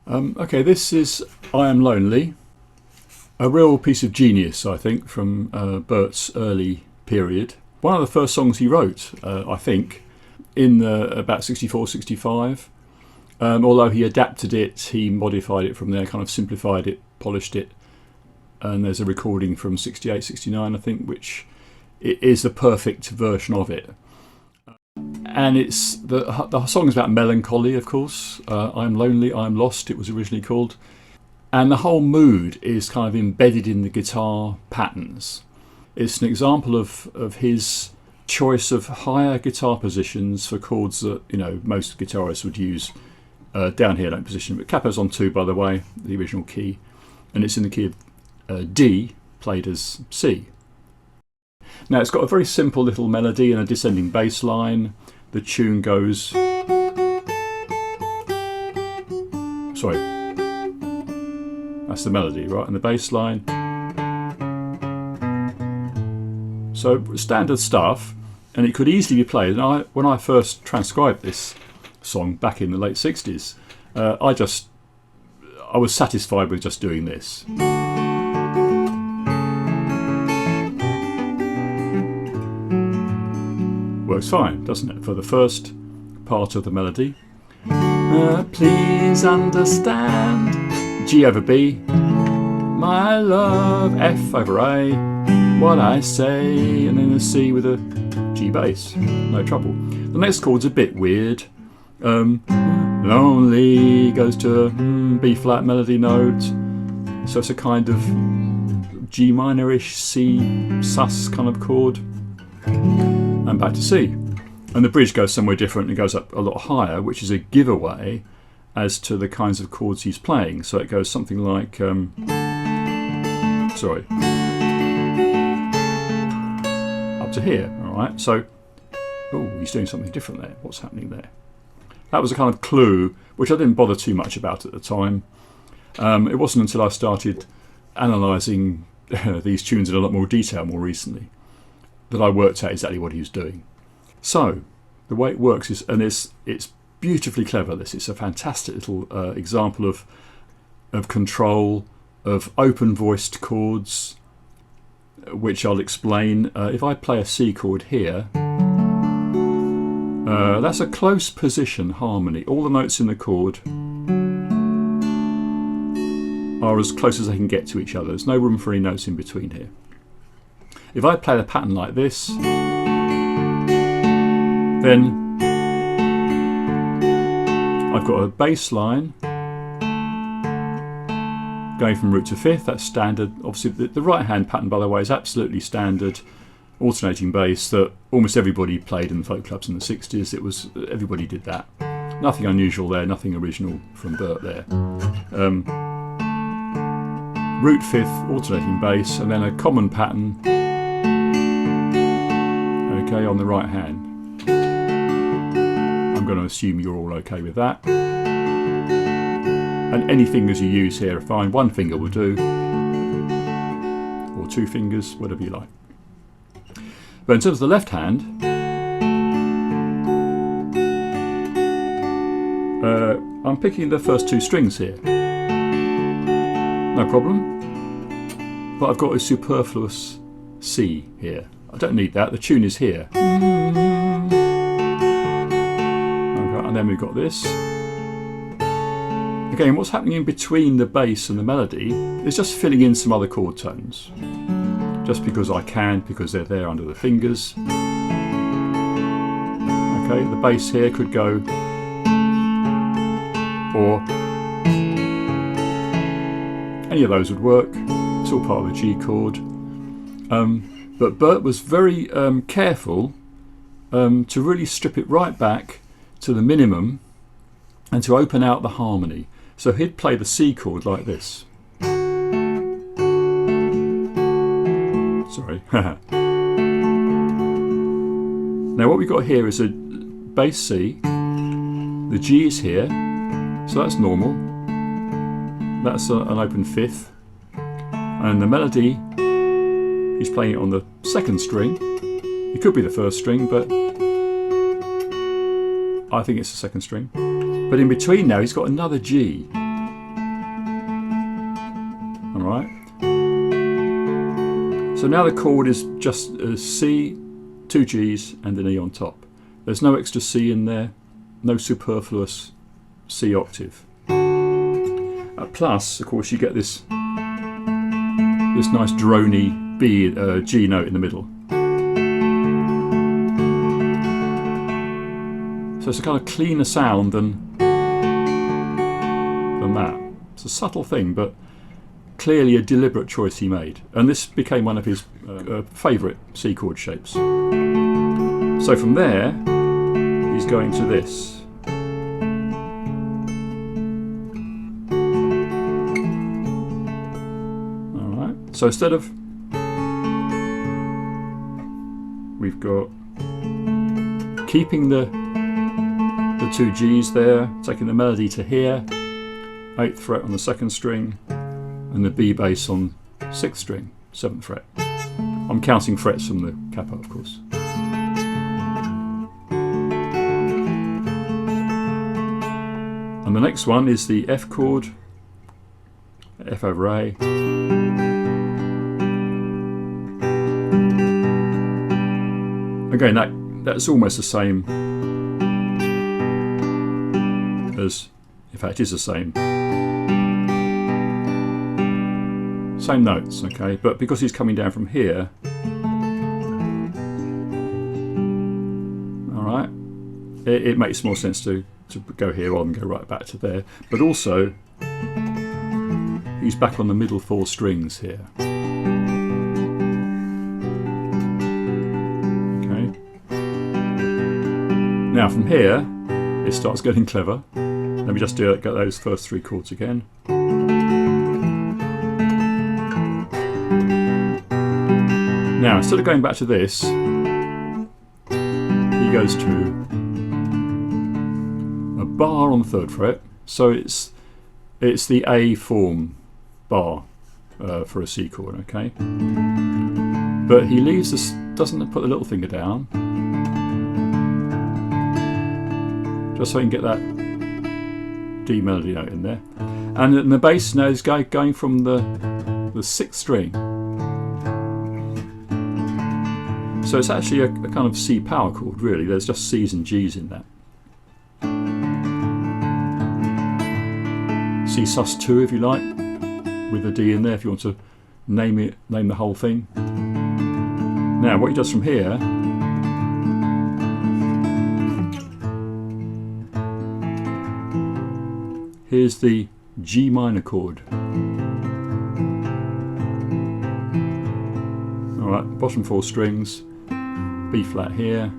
Okay, this is I Am Lonely, a real piece of genius, I think, from Bert's early period. One of the first songs he wrote, I think, in about 64, 65. Although he adapted it, he modified it from there, kind of simplified it, polished it. And there's a recording from 68, 69, I think, which is the perfect version of it. And it's the song is about melancholy, of course. I'm lonely, I'm lost, it was originally called. And the whole mood is kind of embedded in the guitar patterns. It's an example of his choice of higher guitar positions for chords that, you know, most guitarists would use down here, note position. But capo's on 2, by the way, the original key. And it's in the key of D, played as C. Now it's got a very simple little melody and a descending bass line. The tune goes... Sorry. That's the melody, right? And the bass line. So standard stuff, and it could easily be played. And when I first transcribed this song back in the late 60s, I was satisfied with just doing this. Works fine, doesn't it, for the first part of the melody. Please understand, G over B, my love, F over A, what I say, and then a C with a G bass, no trouble. The next chord's a bit weird. Lonely goes to a B flat melody note, so it's a kind of G minor-ish C sus kind of chord. And back to C. And the bridge goes somewhere different and goes up a lot higher, which is a giveaway as to the kinds of chords he's playing. So it goes something like, sorry, up to here, all right? So, oh, he's doing something different there. What's happening there? That was a kind of clue, which I didn't bother too much about at the time. It wasn't until I started analysing these tunes in a lot more detail more recently that I worked out exactly what he was doing. So the way it works is, and it's beautifully clever. It's a fantastic little example of control, of open voiced chords, which I'll explain. If I play a C chord here, that's a close position harmony. All the notes in the chord are as close as they can get to each other. There's no room for any notes in between here. If I play the pattern like this, then I've got a bass line going from root to fifth. That's standard. Obviously the right hand pattern, by the way, is absolutely standard alternating bass that almost everybody played in the folk clubs in the 60s. Everybody did that. Nothing unusual there, nothing original from Bert there. Root fifth alternating bass, and then a common pattern, okay, on the right hand. I'm going to assume you're all okay with that. And any fingers you use here are fine. One finger will do, or 2 fingers, whatever you like. But in terms of the left hand, I'm picking the first 2 strings here. No problem. But I've got a superfluous C here. I don't need that. The tune is here. And then we've got this. Again, what's happening in between the bass and the melody is just filling in some other chord tones. Just because I can, because they're there under the fingers. Okay, the bass here could go, or any of those would work. It's all part of the G chord. But Bert was very careful to really strip it right back to the minimum and to open out the harmony. So he'd play the C chord like this. Sorry. Now what we've got here is a bass C. The G is here, so that's normal. That's an open fifth. And the melody, he's playing it on the 2nd string. It could be the 1st string, but I think it's the 2nd string. But in between now, he's got another G. right? So now the chord is just a C, 2 Gs and an E on top. There's no extra C in there, no superfluous C octave. Plus, of course, you get this nice drony G note in the middle. So it's a kind of cleaner sound than that. It's a subtle thing, but clearly a deliberate choice he made. And this became one of his favourite C chord shapes. So from there, he's going to this. Alright, so instead of, we've got keeping the 2 Gs there, taking the melody to here, 8th fret on the 2nd string, and the B bass on 6th string, 7th fret. I'm counting frets from the capo, of course. And the next one is the F chord, F over A. Again, that's almost the same as, in fact, it is the same. Same notes, okay, but because he's coming down from here, all right, it makes more sense to go here rather than go right back to there. But also, he's back on the middle 4 strings here. Okay. Now from here, it starts getting clever. Let me just get those first 3 chords again. Now, instead of going back to this, he goes to a bar on the 3rd fret. So it's the A form bar for a C chord, okay? But he leaves this, doesn't put the little finger down, just so he can get that D melody note in there. And then the bass now is going from the 6th string. So it's actually a kind of C power chord, really. There's just C's and G's in that. C sus2, if you like, with a D in there, if you want to name the whole thing. Now, what he does from here, here's the G minor chord. Alright, bottom 4 strings, B flat here.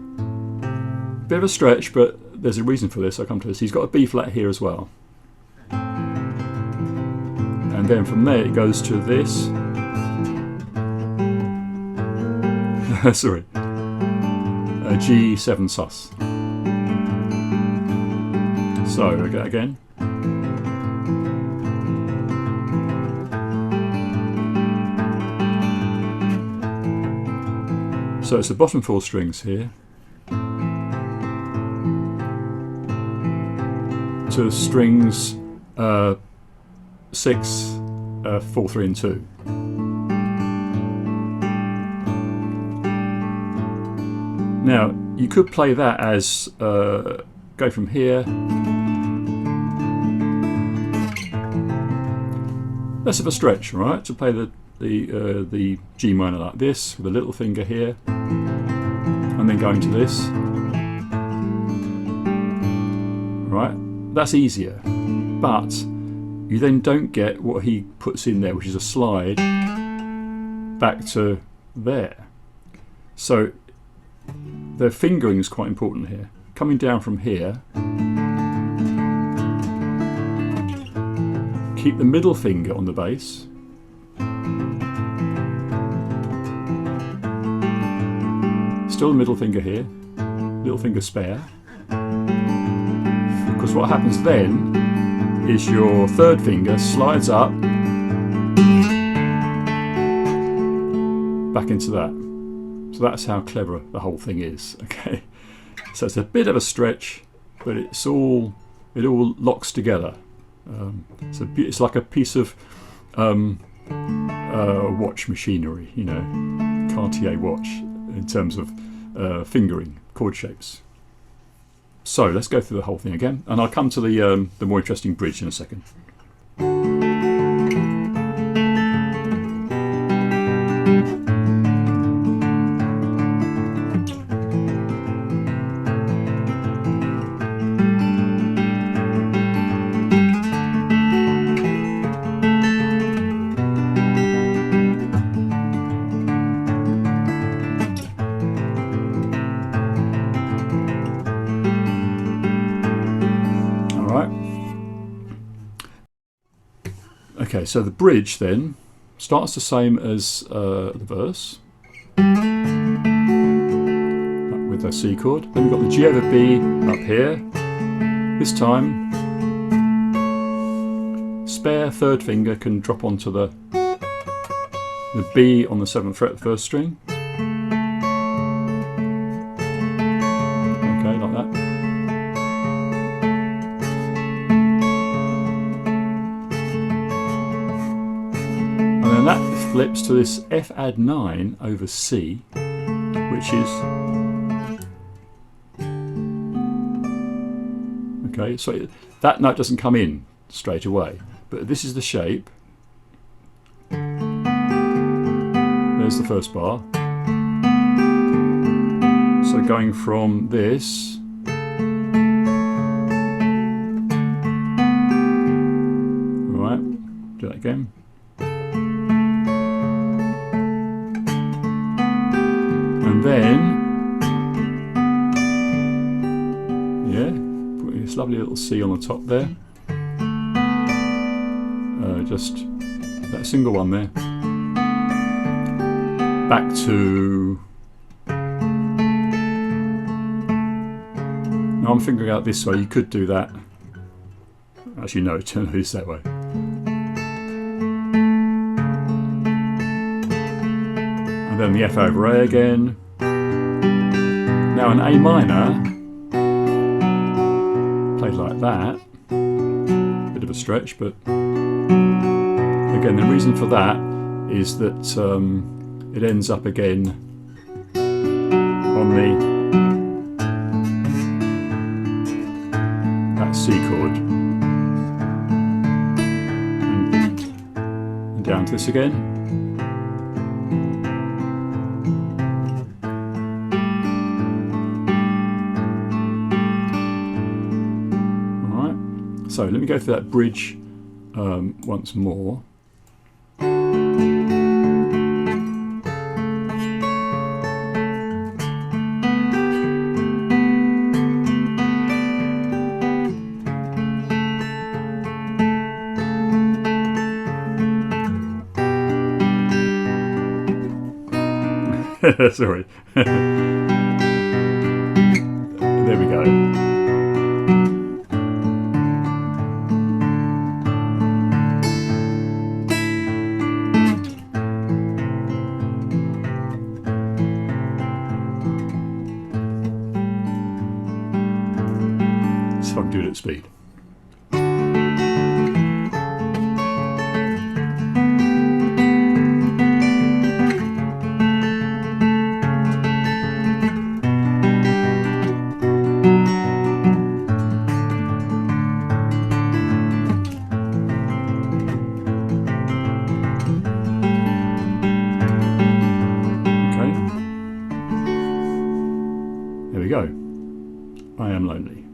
Bit of a stretch, but there's a reason for this. I'll come to this. He's got a B flat here as well. And then from there it goes to this. Sorry. A G7 sus. So, again. So it's the bottom 4 strings here to strings 6, 4, 3 and 2. Now you could play that as go from here, less of a stretch, right? To play the G minor like this with a little finger here, and then going to this. Right, that's easier, but you then don't get what he puts in there, which is a slide back to there. So the fingering is quite important here. Coming down from here, keep the middle finger on the bass. Still the middle finger here, little finger spare. Because what happens then is your 3rd finger slides up back into that. So that's how clever the whole thing is. Okay, so it's a bit of a stretch, but it all locks together. It's like a piece of watch machinery, you know, Cartier watch in terms of fingering chord shapes. So let's go through the whole thing again, and I'll come to the more interesting bridge in a second. Okay, so the bridge then starts the same as the verse, with a C chord. Then we've got the G over B up here. This time, spare third finger can drop onto the B on the 7th fret of the first string. Okay, like that. And then that flips to this F add 9 over C, which is... Okay, so that note doesn't come in straight away, but this is the shape. There's the first bar. So going from this do that again. And then, yeah, put this lovely little C on the top there. Just that single one there. Back to... Now I'm figuring out this way. You could do that. Actually, no, turn this that way. And then the F over A again. Now an A minor, played like that. Bit of a stretch, but again, the reason for that is that it ends up again on that C chord. And down to this again. So let me go through that bridge once more. Sorry. There we go. So I can do it at speed. There we go. I am lonely.